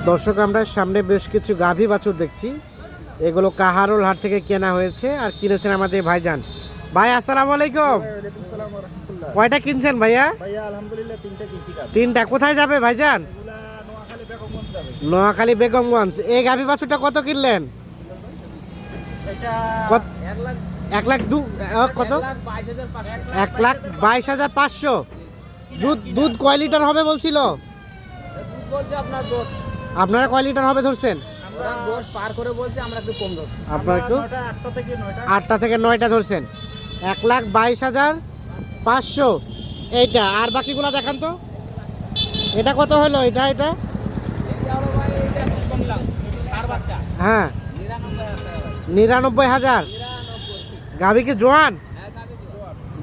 দর্শক আমরা সামনে বেশ কিছু গাভী বাছুর দেখছি, এগুলো কাহারোল হাট থেকে কেনা হয়েছে আর কিনেছেন আমাদের ভাইজান। ভাই আসসালামু আলাইকুম। কয়টা কিনছেন ভাইয়া? আলহামদুলিল্লাহ তিনটা। কোথায় যাবে ভাইজান? নোয়াখালী বেগমগঞ্জ। এই গাভী বাছুরটা কত কিনলেন? এক লাখ কত? 1,22,500। দুধ কয় লিটার হবে বলছিল? আপনারা কয় লিটার হবে ধরছেন? আপনারা একটু 8টা থেকে 9টা ধরছেন। 1,22,500 এইটা। আর বাকিগুলা দেখান তো। এটা কত হলো? এটা হ্যাঁ 99,000। গাভী কি জোয়ান?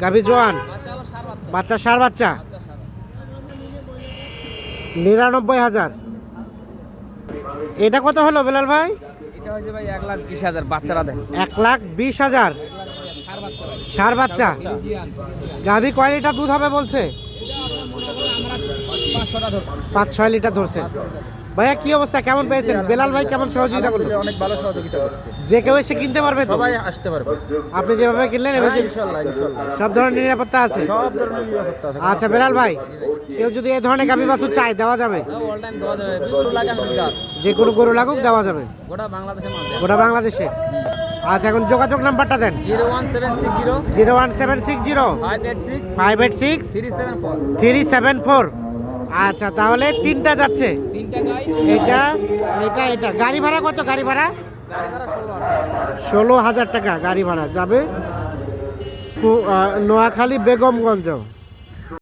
গাভী জোয়ান, বাচ্চা সার বাচ্চা। 99,000। এটা কত হলো বেলাল ভাই? এটা হচ্ছে ভাই 1,20,000 বাচ্চারা দেন। 1,20,000 সার বাচ্চা। গাভী কয় লিটার দুধ হবে বলছে? 5-6 লিটার ধরছে। ভাইয়া কি অবস্থা, কেমন পেয়েছেন? বেলাল ভাই কেমন সহযোগিতা করলো? অনেক ভালো সহযোগিতা করছে। যে কেউ এসে কিনতে পারবে তো? সবাই আসতে পারবে। আপনি যেভাবে কিনলেন এভাবে ইনশাআল্লাহ সব ধরনের নিরাপত্তা আছে? সব ধরনের নিরাপত্তা আছে। আচ্ছা বেলাল ভাই, কেউ যদি এই ধরনের গাভী বাছুর চায় দেওয়া যাবে? অল টাইম দেওয়া যাবে। বিভিন্ন লাগে আমাদের যে কোনো গরু লাগুক দেওয়া যাবে গোটা বাংলাদেশে মাল দেয়। গোটা বাংলাদেশে। আচ্ছা এখন যোগাযোগ নাম্বারটা দেন। 01760 01760 586 586 374। 374। আচ্ছা তাহলে তিনটা যাচ্ছে। তিনটা গাই। এটা গাড়ি ভাড়া কত? গাড়ি ভাড়া গাড়ি ভাড়া 16,000। 16,000 টাকা গাড়ি ভাড়া যাবে নোয়াখালী বেগমগঞ্জ।